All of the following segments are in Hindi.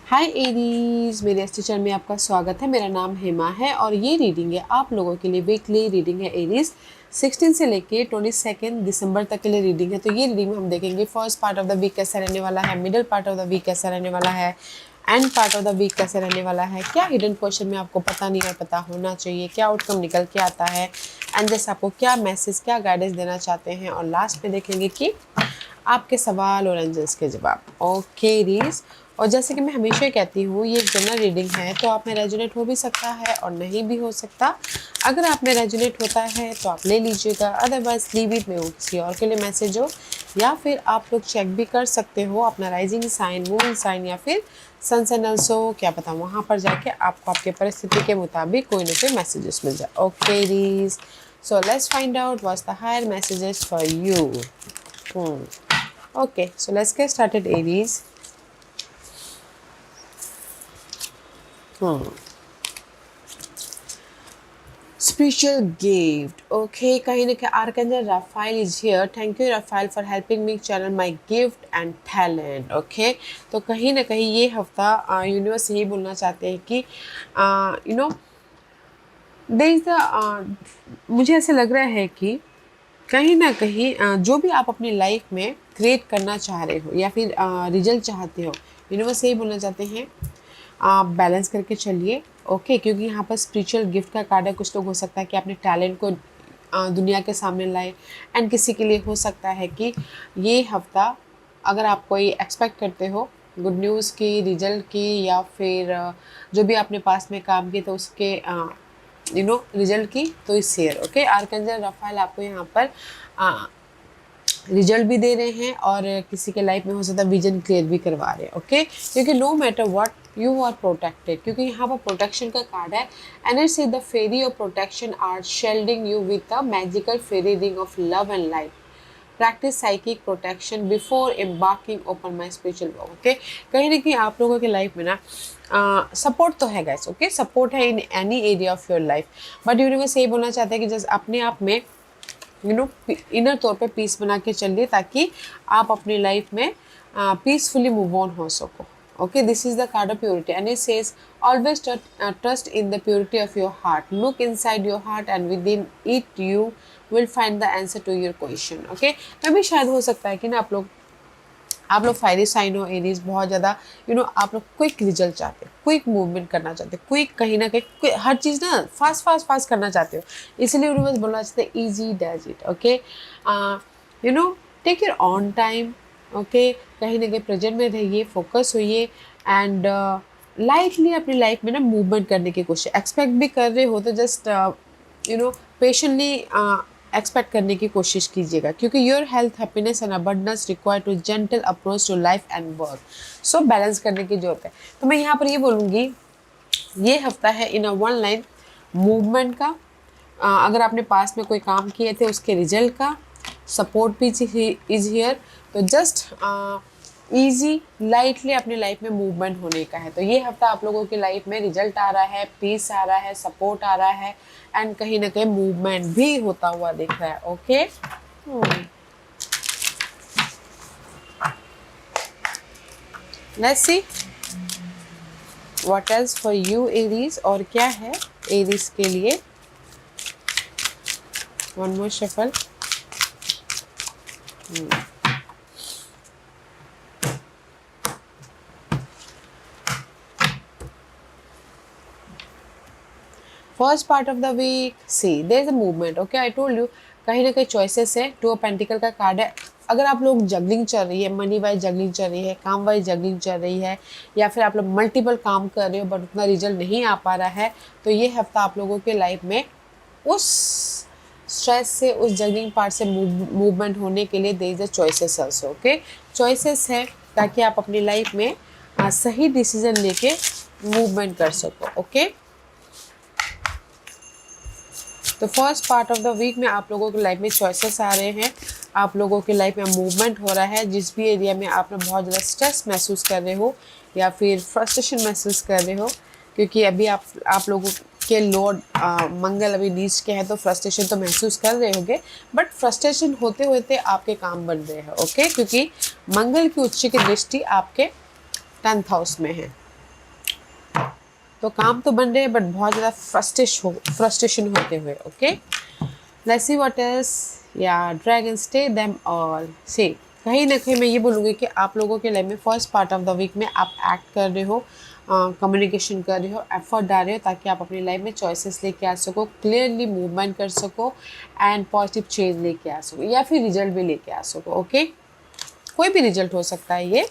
हाय एरीज, मेरे इस चैनल में आपका स्वागत है। मेरा नाम हेमा है और ये रीडिंग है आप लोगों के लिए। वीकली रीडिंग है एरीज। 16 से लेके 22 दिसंबर तक के लिए रीडिंग है। तो ये रीडिंग में हम देखेंगे first part of the week कैसा रहने वाला है, middle part of the week कैसा रहने वाला है, end part of the week कैसे रहने वाला है, क्या हिडन क्वेश्चन में आपको पता नहीं है, पता होना चाहिए, क्या आउटकम निकल के आता है, एंड जैसे आपको क्या मैसेज, क्या गाइडेंस देना चाहते हैं, और लास्ट में देखेंगे कि आपके सवाल और एंजल्स के जवाब। ओके रीज, और जैसे कि मैं हमेशा कहती हूँ ये एक जनरल रीडिंग है, तो आप में रेजोनेट हो भी सकता है और नहीं भी हो सकता। अगर आप में रेजोनेट होता है तो आप ले लीजिएगा, अदरवाइज लीव इट में, वो किसी और के लिए मैसेज हो। या फिर आप लोग चेक भी कर सकते हो अपना राइजिंग साइन, मून साइन या फिर सन सन अल्सो, क्या पता वहाँ पर जाके आपको आपके परिस्थिति के मुताबिक कोई ना कोई मैसेजेस मिल जाए। ओके रीज, so let's find out what's the higher messages for you. Okay, so let's get started, Aries. Spiritual gift. Okay, कहीं ना कहीं Archangel Raphael is here. Thank you, Raphael, for helping me channel my gift and talent. Okay, तो कहीं ना कहीं ये हफ्ता यूनिवर्स यही बोलना चाहते हैं कि you know there is the, मुझे ऐसे लग रहा है कि कहीं ना कहीं जो भी आप अपनी लाइफ में क्रिएट करना चाह रहे हो या फिर रिजल्ट चाहते हो, यूनिवर्स यही बोलना चाहते हैं आप बैलेंस करके चलिए। ओके, क्योंकि यहाँ पर स्पिरिचुअल गिफ्ट का कार्ड है। कुछ लोग हो सकता है कि अपने टैलेंट को दुनिया के सामने लाए, एंड किसी के लिए हो सकता है कि ये हफ्ता अगर आप कोई एक्सपेक्ट करते हो गुड न्यूज़ की, रिजल्ट की, या फिर जो भी आपने पास में काम किए तो उसके रिजल्ट की, तो इस शेयर। ओके, आर्कएंजल राफेल आपको यहाँ पर रिजल्ट भी दे रहे हैं और किसी के लाइफ में हो सकता है विजन क्लियर भी करवा रहे हैं। ओके, क्योंकि no matter what you are protected, क्योंकि यहाँ पर प्रोटेक्शन का कार्ड है, and it say the fairy of protection are shielding you with the magical fairy ring of love and light. Practice psychic protection before embarking open my spiritual walk. Okay, कहीं ना कहीं आप लोगों के लाइफ में ना सपोर्ट तो है गाइस। ओके, सपोर्ट है in any area of your life, but universe यही बोलना चाहते हैं कि जैसे अपने आप में इनर तौर पे पीस बना के चलिए, ताकि आप अपनी लाइफ में पीसफुली मूव ऑन हो सको। Okay, this is the card of purity, and it says always trust in the purity of your heart. Look inside your heart and within it you will find the answer to your question. Okay, अभी शायद हो सकता है कि ना आप लोग फायरी साइन हो एरीज, बहुत ज़्यादा आप लोग क्विक रिजल्ट चाहते हो, क्विक मूवमेंट करना चाहते हो, क्विक कहीं ना कहीं हर चीज़ ना फास्ट करना चाहते हो, इसलिए यूनिवर्स बोलना चाहते हैं easy does it. Okay, take your own time. Okay, कहीं ना कहीं प्रेजेंट में रहिए, फोकस होइए, एंड लाइटली अपनी लाइफ में ना मूवमेंट करने की कोशिश, एक्सपेक्ट भी कर रहे हो तो जस्ट पेशेंटली एक्सपेक्ट करने की कोशिश कीजिएगा, क्योंकि your health, happiness and abundance require to gentle approach to life and work. So balance करने की जरूरत है। तो मैं यहाँ पर ये बोलूँगी ये हफ्ता है इन अ वन लाइन मूवमेंट का, अगर आपने पास में कोई काम किए थे उसके रिजल्ट का, सपोर्ट भी इज हियर, तो जस्ट ईजी लाइटली अपनी लाइफ में मूवमेंट होने का है। तो ये हफ्ता आप लोगों की लाइफ में रिजल्ट आ रहा है, पीस आ रहा है, सपोर्ट आ रहा है, एंड कहीं ना कहीं मूवमेंट भी होता हुआ दिख रहा है। Okay, let's see what else for you Aries, और क्या है एरीज के लिए। One more shuffle. First part of the week, see there is a movement. Okay, I told you कहीं ना कहीं चॉइसेस है। टू ऑफ पेंटिकल का कार्ड है। अगर आप लोग जगलिंग चल रही है, मनी वाइज जगलिंग चल रही है, काम वाइज जगलिंग चल रही है, या फिर आप लोग मल्टीपल काम कर रहे हो बट उतना रिजल्ट नहीं आ पा रहा है, तो ये हफ्ता आप लोगों के लाइफ में उस स्ट्रेस से, उस जगलिंग पार्ट से मूवमेंट होने के लिए there is a choices also. Okay, choices है ताकि आप अपनी लाइफ में सही डिसीजन लेके मूवमेंट कर सको। ओके, तो first part of the week में आप लोगों की लाइफ में चॉइसेस आ रहे हैं, आप लोगों की लाइफ में मूवमेंट हो रहा है। जिस भी एरिया में आप बहुत ज़्यादा स्ट्रेस महसूस कर रहे हो या फिर फ्रस्ट्रेशन महसूस कर रहे हो, क्योंकि अभी आप लोगों के लॉर्ड मंगल अभी नीच के हैं, तो फ्रस्ट्रेशन तो महसूस कर रहे होंगे, बट फ्रस्ट्रेशन होते होते आपके काम बन रहे हैं। ओके, क्योंकि मंगल की उच्च की दृष्टि आपके 10th हाउस में है। तो काम तो बन रहे हैं बट बहुत ज़्यादा फ्रस्ट्रेशन होते हुए. Okay, let's see what else. या ड्रैगन स्टे देम ऑल. सी, कहीं ना कहीं मैं ये बोलूँगी कि आप लोगों के लाइफ में first part of the week में आप एक्ट कर रहे हो, कम्युनिकेशन कर रहे हो, एफर्ट डाल रहे हो ताकि आप अपनी लाइफ में चॉइसेस लेके आ सको, क्लियरली मूवमेंट कर सको एंड पॉजिटिव चेंज लेके आ सको या फिर रिजल्ट भी लेके आ सको. ओके, कोई भी रिजल्ट हो सकता है ये.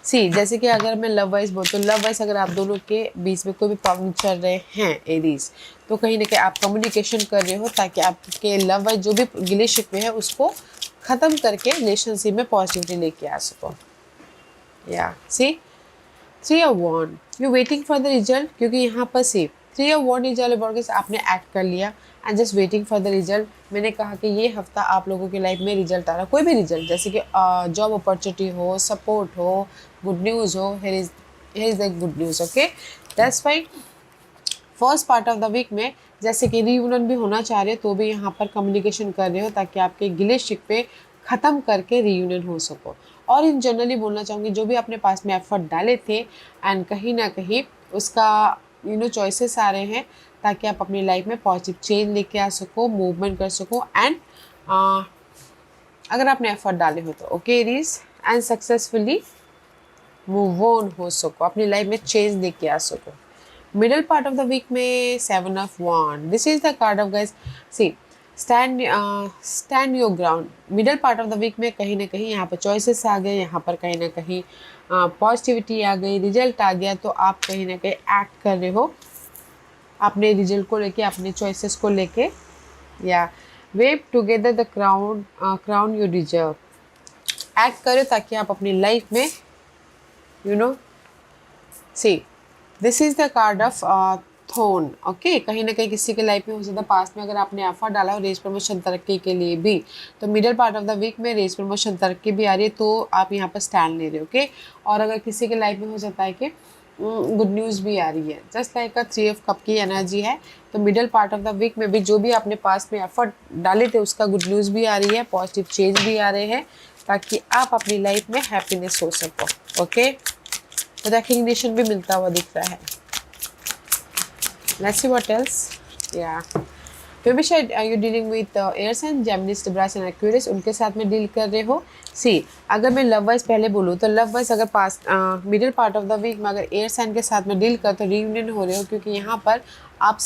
सी, जैसे कि अगर मैं लव वाइज बोलूँ तो लव वाइज अगर आप दोनों के बीच में कोई भी प्रॉब्लम चल रहे हैं एरीज, तो कहीं ना कहीं आप कम्युनिकेशन कर रहे हो ताकि आपके लव वाइज जो भी गिले शिकवे है उसको ख़त्म करके रिलेशनशिप में पॉजिटिविटी लेके आ सको. या सी, 3 of Wands, you waiting for the result. क्योंकि यहाँ पर सी 3 of Wands is all about आपने एक्ट कर लिया and just waiting for the result. मैंने कहा कि ये हफ्ता आप लोगों की लाइफ में रिजल्ट आ रहा है, कोई भी रिजल्ट, जैसे कि जॉब अपॉर्चुनिटी हो, सपोर्ट हो, गुड न्यूज़ हो. Here is the good news. Okay, that's why first part of the week में जैसे कि रीयूनियन भी होना चाह रहे हो तो भी यहाँ पर कम्युनिकेशन कर रहे हो ताकि आपके गिले शिकवे ख़त्म करके रीयूनियन हो सको. और इन जनरली बोलना चाहूँगी जो भी अपने पास में एफर्ट डाले थे एंड कहीं ना कहीं उसका चॉइसेस आ रहे हैं ताकि आप अपनी लाइफ में पॉजिटिव चेंज लेके आ सको, मूवमेंट कर सको एंड अगर आपने एफर्ट डाले हो तो okay Aries, and successfully move on हो सको, अपनी लाइफ में चेंज लेके आ सको. Middle part of the week में 7 of Wands, this is the card of guys. See, stand your ground. Middle part of the week में कहीं ना कहीं यहाँ पर चॉइसेस आ गए, यहाँ पर कहीं ना कहीं पॉजिटिविटी आ गई, रिजल्ट आ गया, तो आप कहीं ना कहीं एक्ट कर रहे हो अपने रिजल्ट को लेके, अपने चॉइसेस को लेके. या weave together the crown you deserve. Act करो ताकि आप अपनी लाइफ में see, this is the card of throne. Okay, कहीं ना कहीं किसी के लाइफ में हो सकता है पास्ट में अगर आपने एफर्ट डाला हो रेस प्रमोशन तरक्की के लिए भी, तो middle part of the week में रेस प्रमोशन तरक्की भी आ रही है तो आप यहाँ पर स्टैंड ले रहे हो. ओके, और अगर किसी के लाइफ में हो सकता है कि गुड न्यूज़ भी आ रही है, just like a 3 of Cup की एनर्जी है, तो middle part of the week में भी जो भी आपने पास्ट में एफर्ट डाले थे उसका गुड न्यूज़ भी आ रही है, पॉजिटिव चेंज भी आ रहे हैं ताकि आप अपनी लाइफ में हैप्पीनेस हो सको. ओके, रिकग्निशन भी मिलता हुआ दिख रहा है. Let's see what else. Yeah. Maybe शायद you dealing with air sign, Gemini, Libra and Aquarius, उनके साथ में डील कर रहे हो. सी, अगर मैं लव वाइज पहले बोलूँ तो लव वाइज अगर पास middle part of the week में अगर एयर साइन के साथ में डील कर तो रीयूनियन हो रहे हो क्योंकि यहाँ पर आप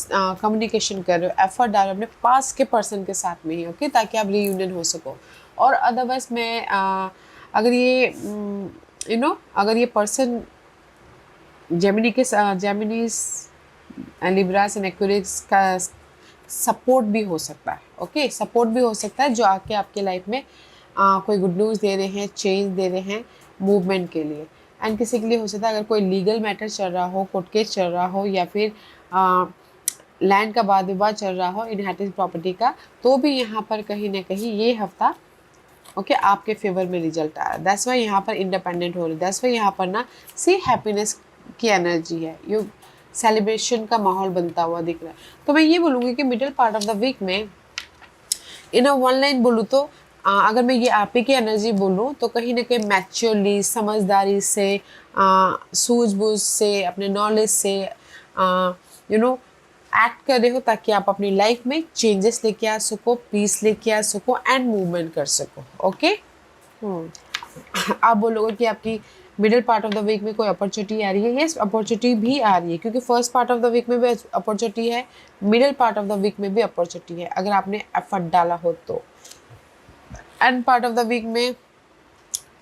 कम्युनिकेशन कर रहे हो, एफर्ट डाल रहे हो अपने पास के पर्सन के साथ में ही. ओके, ताकि आप रीयूनियन हो सको. और अदरवाइज मैं अगर ये अगर ये पर्सन जेमिनीज लिब्रास एंड एक्वेरियस का सपोर्ट भी हो सकता है. ओके, सपोर्ट भी हो सकता है जो आके आपके लाइफ में कोई गुड न्यूज़ दे रहे हैं, चेंज दे रहे हैं मूवमेंट के लिए. एंड किसी के लिए हो सकता है अगर कोई लीगल मैटर चल रहा हो, कोर्ट केस चल रहा हो या फिर लैंड का वाद विवाद चल रहा हो, इनहेरिटेंस प्रॉपर्टी का, तो भी यहाँ पर कहीं ना कहीं ये हफ्ता ओके आपके फेवर में रिजल्ट आ रहा है. दैट्स वाई यहाँ पर इंडिपेंडेंट हो रही है. दैट्स वाई यहाँ पर ना सी हैप्पीनेस की एनर्जी है, यू सेलिब्रेशन का माहौल बनता हुआ दिख रहा है. तो मैं ये बोलूँगी कि middle part of the week में इन वन लाइन बोलूँ तो अगर मैं ये आप ही की एनर्जी बोलूँ तो कहीं ना कहीं मैच्योरली, समझदारी से, सूझबूझ से, अपने नॉलेज से एक्ट कर रहे हो ताकि आप अपनी लाइफ में चेंजेस लेके आ सको, पीस लेके आ सको एंड मूवमेंट कर सको. ओके, आप बोलोगे कि आपकी middle part of the week में कोई अपॉर्चुनिटी आ रही है. यस, अपॉर्चुनिटी भी आ रही है क्योंकि first part of the week में भी अपॉर्चुनिटी है, middle part of the week में भी अपॉर्चुनिटी है अगर आपने एफर्ट डाला हो तो. End part of the week में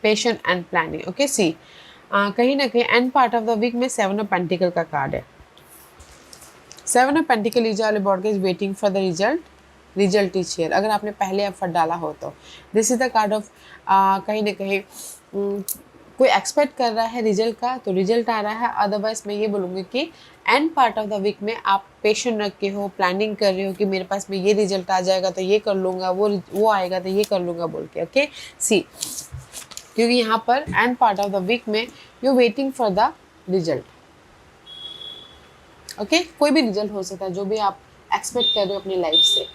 patience and planning. Okay, see, कहीं ना कहीं end part of the week में 7 of Pentacles का कार्ड है. 7 of Pentacles is all about is waiting for the result is here. अगर आपने पहले एफर्ट डाला हो तो this is the card of कहीं ना कहीं कोई एक्सपेक्ट कर रहा है रिजल्ट का तो रिजल्ट आ रहा है. अदरवाइज मैं ये बोलूँगी कि end part of the week में आप पेशेंट रख के हो, प्लानिंग कर रहे हो कि मेरे पास में ये रिजल्ट आ जाएगा तो ये कर लूँगा, वो आएगा तो ये कर लूँगा बोल के. ओके, सी, क्योंकि यहाँ पर end part of the week में you waiting for the result. Okay, कोई भी रिजल्ट हो सकता है जो भी आप एक्सपेक्ट कर रहे हो अपनी लाइफ से,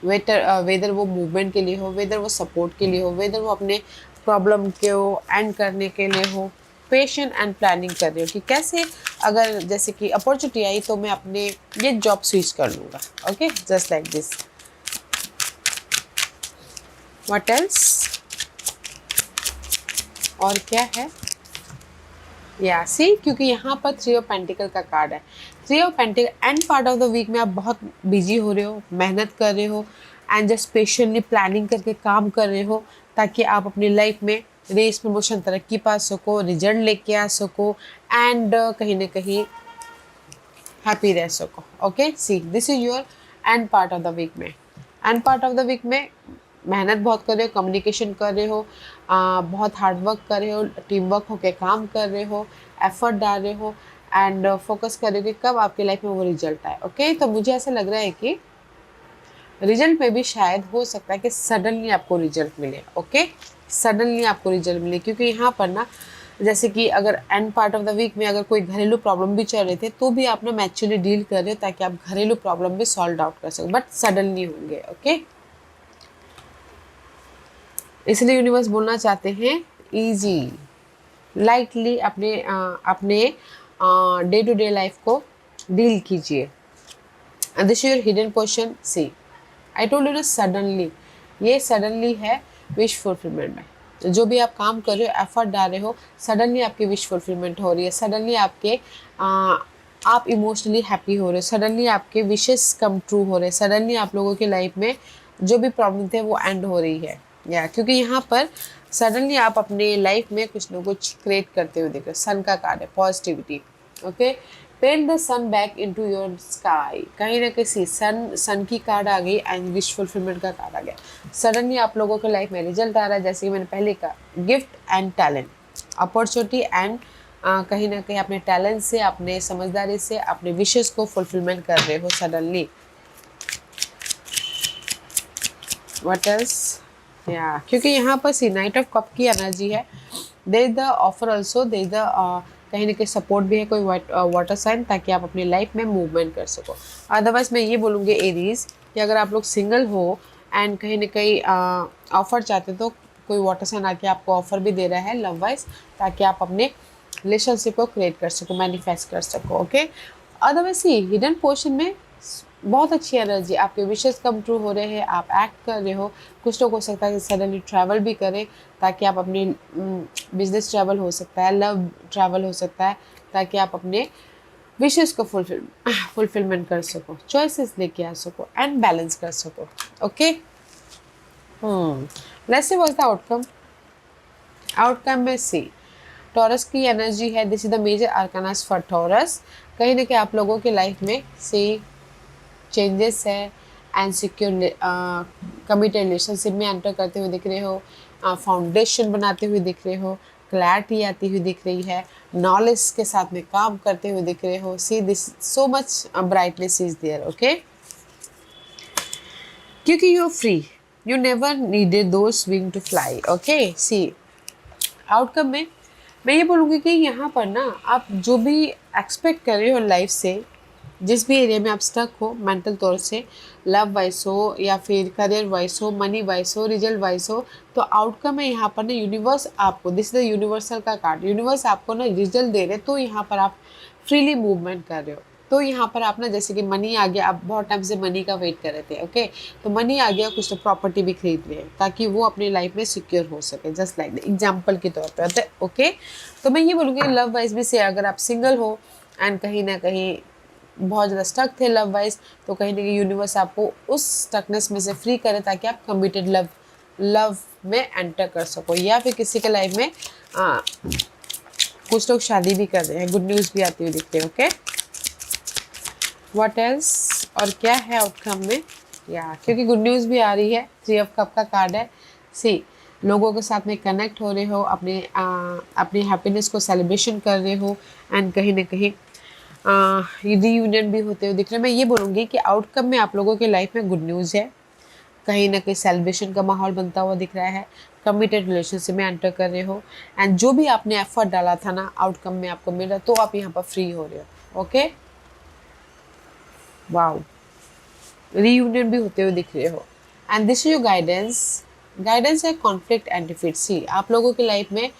वेदर वो मूवमेंट के लिए हो, वेदर वो सपोर्ट के लिए हो, वेदर वो अपने प्रॉब्लम को एंड करने के लिए हो. पेशेंट एंड प्लानिंग कर रहे हो कि कैसे अगर जैसे कि अपॉर्चुनिटी आई तो मैं अपने ये जॉब स्विच कर लूँगा। Okay, just like this. What else, और क्या है, या सी, क्योंकि यहाँ पर 3 ऑफ पेंटिकल का कार्ड है। 3 of pentacle, end part of the week में आप बहुत बिजी हो रहे हो, मेहनत कर रहे हो एंड जस्ट पेशेंटली प्लानिंग करके काम कर रहे हो ताकि आप अपनी लाइफ में रेस प्रमोशन तरक्की पा सको, रिजल्ट लेके आ सको एंड कहीं ना कहीं हैप्पी रह सको। Okay, see this is your end part of the week में। End part of the week में मेहनत बहुत कर रहे हो, कम्युनिकेशन कर रहे हो, बहुत हार्ड वर्क कर रहे हो, टीम वर्क होकर काम कर रहे हो, एफर्ट डाल रहे हो एंड फोकस कर रहे हो कि कब आपकी लाइफ में वो रिजल्ट आए। ओके, तो मुझे ऐसा लग रहा है कि रिजल्ट में भी शायद हो सकता है कि सडनली आपको रिजल्ट मिले। ओके, सडनली आपको रिजल्ट मिले, क्योंकि यहाँ पर ना जैसे कि अगर end part of the week में अगर कोई घरेलू प्रॉब्लम भी चल रहे थे तो भी आप ना मैच्योरली डील कर रहे हो ताकि आप घरेलू प्रॉब्लम भी सॉल्व आउट कर सको, बट सडनली होंगे। ओके, इसलिए यूनिवर्स बोलना चाहते हैं इजी, लाइटली अपने डे टू डे लाइफ को डील कीजिए। This your hidden question, see I told you ना सडनली, ये सडनली है विश फुलफिलमेंट में। जो भी आप काम कर रहे हो, एफर्ट डाल रहे हो, सडनली आपकी विश फुलफिलमेंट हो रही है, सडनली आप इमोशनली हैप्पी हो रहे हो, सडनली आपके विशेस कम ट्रू हो रहे हैं, सडनली आप लोगों की लाइफ में जो भी प्रॉब्लम थे वो एंड हो रही है। या क्योंकि यहाँ पर सडनली आप अपने लाइफ में कुछ ना कुछ क्रिएट करते हुए देख रहे हो। सन का कार्ड है, positivity. Okay, paint the sun back into your sky, कहीं ना कहीं सन की कार्ड आ गई एंड विश फुलफिलमेंट का कार्ड आ गया। सडनली आप लोगों के लाइफ में रिजल्ट आ रहा है, जैसे कि मैंने पहले कहा, gift and talent, opportunity and कहीं ना कहीं अपने टैलेंट से, अपने समझदारी से अपने विशेस को फुलफिलमेंट कर रहे हो सडनली। व्हाट एल्स, या क्योंकि यहाँ पर सी नाइट ऑफ कप की एनर्जी है। There is the offer also, there is the कहीं ना कहीं सपोर्ट भी है कोई वाटर साइन, ताकि आप अपनी लाइफ में मूवमेंट कर सको। अदरवाइज मैं ये बोलूँगी एरीज कि अगर आप लोग सिंगल हो एंड कहीं ना कहीं ऑफर चाहते तो कोई वाटर साइन आके आपको ऑफर भी दे रहा है लव वाइज, ताकि आप अपने रिलेशनशिप को क्रिएट कर सको, मैनिफेस्ट कर सको। ओके, अदरवाइज सी हिडन पोर्शन में बहुत अच्छी एनर्जी, आपके विशेस कम ट्रू हो रहे हैं, आप एक्ट कर रहे हो। कुछ लोग हो सकता है कि सडनली ट्रैवल भी करें ताकि आप अपनी बिजनेस ट्रैवल हो सकता है, लव ट्रैवल हो सकता है, ताकि आप अपने विशेस को फुलफिलमेंट कर सको, चॉइसेस लेके आ सको एंड बैलेंस कर सको। Okay, let's see what is the outcome. Outcome में सी टॉरस की एनर्जी है। This is the major arcanas for Taurus. कहीं ना कहीं आप लोगों की लाइफ में सी चेंजेस है एंड सिक्योर कमिटेड रिलेशनशिप में एंटर करते हुए दिख रहे हो, फाउंडेशन बनाते हुए दिख रहे हो, क्लैरिटी आती हुई दिख रही है, नॉलेज के साथ में काम करते हुए दिख रहे हो। See this so much brightness is there. Okay, क्योंकि you are free, you never needed those wing to fly. Okay, see outcome में मैं ये बोलूँगी कि यहाँ पर ना आप जो भी एक्सपेक्ट कर रहे हो लाइफ से, जिस भी एरिया में आप स्टक हो मेंटल तौर से, लव वाइज हो या फिर करियर वाइज हो, मनी वाइज हो, रिजल्ट वाइज हो, तो आउटकम है यहाँ पर ना यूनिवर्स आपको, दिस इज द यूनिवर्सल का कार्ड, यूनिवर्स आपको ना रिजल्ट दे रहे, तो यहाँ पर आप फ्रीली मूवमेंट कर रहे हो। तो यहाँ पर आप ना जैसे कि मनी आ गया, आप बहुत टाइम से मनी का वेट कर रहे थे। ओके, तो मनी आ गया, कुछ तो प्रॉपर्टी भी खरीद रहे हैं ताकि वो अपनी लाइफ में सिक्योर हो सके, जस्ट लाइक एग्जाम्पल के तौर पर। ओके, तो मैं ये बोलूँगी लव वाइज भी से अगर आप सिंगल हो एंड कहीं ना कहीं बहुत ज़्यादा स्टक थे लव वाइज, तो कहीं ना कहीं यूनिवर्स आपको उस स्टकनेस में से फ्री करे ताकि आप कमिटेड लव में एंटर कर सको, या फिर किसी के लाइफ में कुछ लोग शादी भी कर रहे हैं, गुड न्यूज़ भी आती हुई दिखते हैं। ओके, व्हाट एल्स, और क्या है आउटकम में, या क्योंकि गुड न्यूज़ भी आ रही है, 3 ऑफ कप का कार्ड है। सी लोगों के साथ में कनेक्ट हो रहे हो, अपनी हैप्पीनेस को सेलिब्रेशन कर रहे हो एंड कहीं ना कहीं रीयूनियन भी होते हुए दिख रहे हैं। मैं ये बोलूँगी कि आउटकम में आप लोगों की लाइफ में गुड न्यूज़ है, कहीं ना कहीं सेलिब्रेशन का माहौल बनता हुआ दिख रहा है, कमिटेड रिलेशनशिप में एंटर कर रहे हो एंड जो भी आपने एफर्ट डाला था ना आउटकम में आपको मिल रहा, तो आप यहाँ पर फ्री हो रहे हो। ओके, वाओ, रीयूनियन भी होते हुए दिख रहे हो and this is your guidance है कॉन्फ्लिक्ट एंड डिफीट। सी आप लोगों की लाइफ में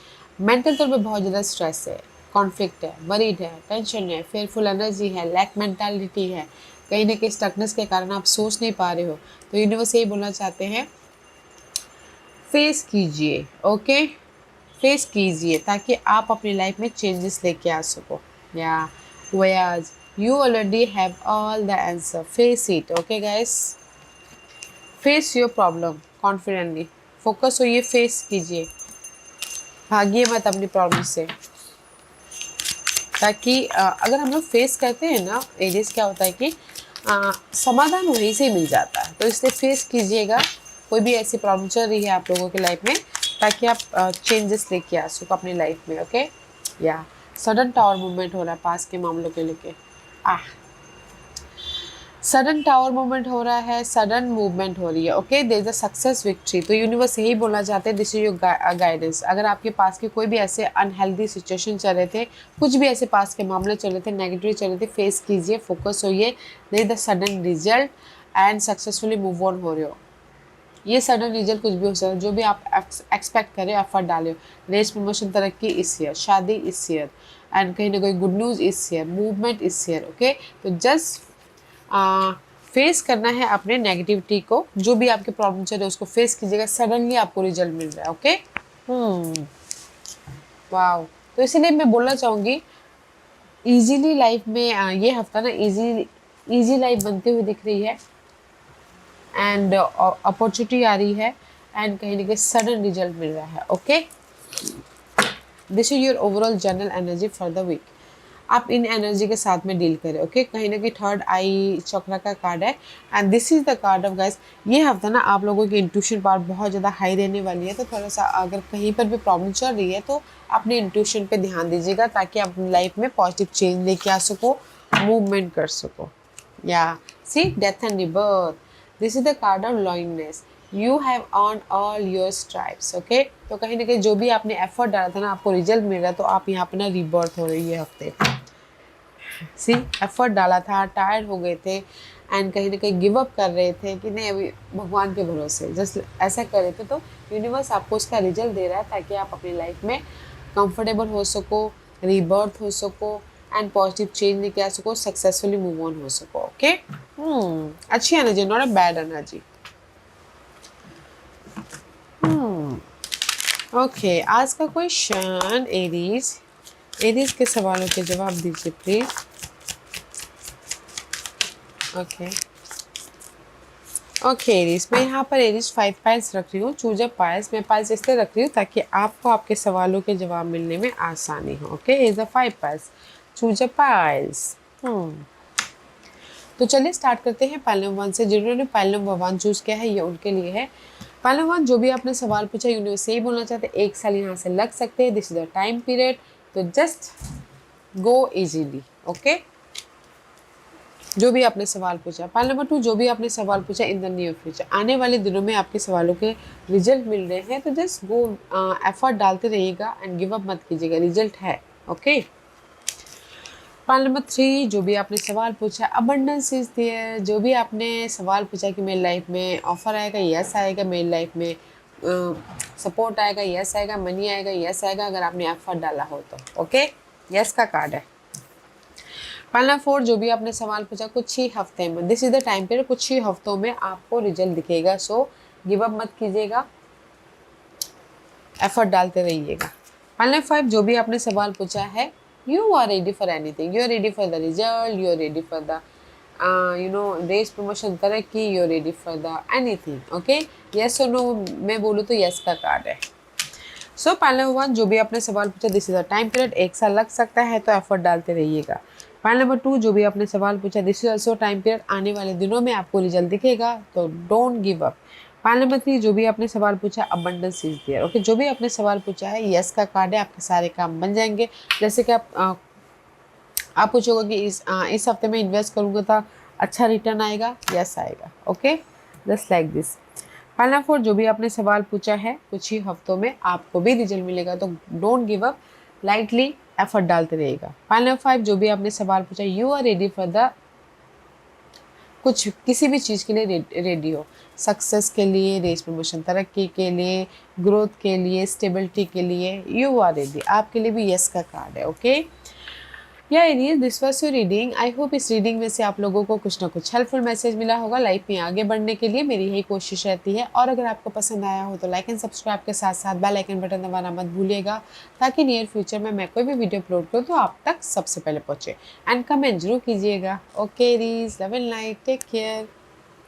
मेंटल तौर पे बहुत ज़्यादा स्ट्रेस है, कॉन्फ्लिक्ट है, वरीड है, टेंशन है, फेयरफुल एनर्जी है, लैक मेंटालिटी है, कहीं ना कहीं स्टकनेस के कारण आप सोच नहीं पा रहे हो, तो यूनिवर्स यही बोलना चाहते हैं फेस कीजिए, ओके, फेस कीजिए ताकि आप अपनी लाइफ में चेंजेस लेके आ सको। या whereas you already have all the answer, face it, okay guys, face your problem confidently, focus होइए, फेस कीजिए, भागिए मत अपनी प्रॉब्लम से, ताकि अगर हम लोग फेस करते हैं ना एरियस, क्या होता है कि समाधान वहीं से मिल जाता है, तो इसलिए फेस कीजिएगा कोई भी ऐसी प्रॉब्लम चल रही है आप लोगों की लाइफ में, ताकि आप चेंजेस लेके आ सको अपनी लाइफ में, ओके। या सडन टावर मूवमेंट हो रहा है पास के मामलों के लेके, सडन टावर मूवमेंट हो रहा है, सडन मूवमेंट हो रही है, okay, there is a success victory, तो यूनिवर्स यही बोलना चाहते हैं दिस इज योर गाइडेंस। अगर आपके पास के कोई भी ऐसे अनहेल्दी सिचुएशन चल रहे थे, कुछ भी ऐसे पास के मामले चल रहे थे, नेगेटिव चल रहे थे, फेस कीजिए, फोकस होइए, there is the sudden result and successfully move on हो रहे हो। ये सडन रिजल्ट कुछ भी हो सकता है, जो भी आप एक्सपेक्ट करें, एफर्ट डाले, रेस, प्रमोशन, तरक्की इस ईयर, शादी इस ईयर, एंड कहीं ना कहीं गुड न्यूज़ इस ईयर, मूवमेंट इस ईयर, ओके। तो जस्ट फेस करना है अपने नेगेटिविटी को, जो भी आपके प्रॉब्लम चल रहे हैं उसको फेस कीजिएगा, सडनली आपको रिजल्ट मिल रहा है, ओके। वाओ, तो इसीलिए मैं बोलना चाहूँगी इजीली लाइफ में ये हफ्ता ना इजी लाइफ बनती हुई दिख रही है, एंड अपॉर्चुनिटी आ रही है, एंड कहीं ना कहीं सडन रिजल्ट मिल रहा है, okay. This is your overall general energy for the week. आप इन एनर्जी के साथ में डील करें, ओके। कहीं ना कहीं थर्ड आई चक्रा का कार्ड है, and this is the card of guys. ये हफ्ता ना आप लोगों की इंट्यूशन पावर बहुत ज़्यादा हाई रहने वाली है, तो थोड़ा सा अगर कहीं पर भी प्रॉब्लम चल रही है तो अपने इंट्यूशन पे ध्यान दीजिएगा, ताकि आप अपनी लाइफ में पॉजिटिव चेंज लेके आ सको, मूवमेंट कर सको। या see death and rebirth, this is the card of loyalness, you have earn all your stripes, okay. तो कहीं ना कहीं जो भी आपने एफर्ट डाला था ना, आपको रिजल्ट मिल रहा है, तो आप यहाँ पर ना रिबर्थ हो रही है हफ्ते। सी एफर्ट डाला था, टायर्ड हो गए थे, एंड कहीं ना कहीं गिव अप कर रहे थे कि नहीं अभी भगवान के भरोसे, जस्ट ऐसा कर रहे थे, तो यूनिवर्स आपको उसका रिजल्ट दे रहा है, ताकि आप अपनी लाइफ में कंफर्टेबल हो सको, रीबर्थ हो सको, एंड पॉजिटिव चेंज लेके आ सको, सक्सेसफुली मूव ऑन हो सको, ओके। अच्छी energy, not a bad energy. Okay, आज का क्वेश्चन एरीज के सवालों के जवाब दीजिए प्लीज। ओके एरीज, मैं यहाँ पर एरीज 5 पाइल्स रख रही हूँ, चूज अ पाइल्स। मैं पाइल्स इसलिए रख रही हूँ ताकि आपको आपके सवालों के जवाब मिलने में आसानी हो, okay. Is a 5 piles, choose a piles. तो चलिए स्टार्ट करते हैं पाइल नंबर 1 से। जिन्होंने पाइल नंबर 1 चूज किया है ये उनके लिए है। पाइल नंबर 1, जो भी आपने सवाल पूछा यूनिवर्स यही बोलना चाहते हैं, 1 साल यहाँ से लग सकते हैं, this is the time period, तो जस्ट गो इजीली, ओके। जो भी आपने सवाल पूछा। पाइल नंबर 2, जो भी आपने सवाल पूछा, इन द नियर फ्यूचर, आने वाले दिनों में आपके सवालों के रिजल्ट मिल रहे हैं, तो जस्ट गो एफर्ट डालते रहिएगा एंड गिव अप मत कीजिएगा, रिजल्ट है, ओके। पाइल नंबर 3, जो भी आपने सवाल पूछा, अबंडेंस इज देयर, जो भी आपने सवाल पूछा कि मेरी लाइफ में ऑफर आएगा, यस आएगा, मेरी लाइफ में सपोर्ट आएगा, यस आएगा, मनी आएगा, यस आएगा, अगर आपने एफर्ट डाला हो तो, ओके। यस का कार्ड है। पाइल नंबर 4, जो भी आपने सवाल पूछा, कुछ ही हफ्ते में, this is the time period, कुछ ही हफ्तों में आपको रिजल्ट दिखेगा, सो गिव अप मत कीजिएगा, एफर्ट डालते रहिएगा। पाइल नंबर 5, जो भी आपने सवाल पूछा है, you are ready for anything, you are ready for the result, you are ready for the raise, promotion, तरक्की, you are ready for the anything, okay। yes or no मैं बोलूँ तो yes का कार्ड है। सो पाइल नंबर 1, जो भी आपने सवाल पूछा, this is the time period, 1 साल लग सकता है, तो एफर्ट डालते रहिएगा। पाइल नंबर 2, जो भी आपने सवाल पूछा, this is also time period, आने वाले दिनों में आपको रिजल्ट दिखेगा, तो don't give up. Pile number 3, जो भी आपने सवाल पूछा, अबंडेंस इज देयर, ओके। जो भी आपने सवाल पूछा है, यस का कार्ड है, आपके सारे काम बन जाएंगे। जैसे कि आप पूछोगे कि इस हफ्ते में इन्वेस्ट करूँगा तो अच्छा रिटर्न आएगा, यस आएगा, okay, just like this. Pile number 4, जो भी आपने सवाल पूछा है, कुछ ही हफ्तों में आपको भी रिजल्ट मिलेगा, तो don't give up, lightly effort डालते रहिएगा। पाइल नंबर 5, जो भी आपने सवाल पूछा, you are ready for the, कुछ किसी भी चीज़ के लिए रेडी हो, सक्सेस के लिए, रेस प्रमोशन, तरक्की के लिए, ग्रोथ के लिए, स्टेबिलिटी के लिए, यू आर रेडी। आपके लिए भी यस का कार्ड है। ओके, या Annie's, this was your reading. I hope इस रीडिंग में से आप लोगों को कुछ ना कुछ हेल्पफुल मैसेज मिला होगा। लाइफ में आगे बढ़ने के लिए मेरी यही कोशिश रहती है। और अगर आपको पसंद आया हो तो लाइक एंड सब्सक्राइब के साथ साथ बेल आइकन बटन दबाना मत भूलिएगा, ताकि नियर फ्यूचर में मैं कोई भी वीडियो अपलोड करूँ तो आप तक सबसे पहले पहुँचे। एंड कमेंट जरूर कीजिएगा। ओके रीज, love and light, take care.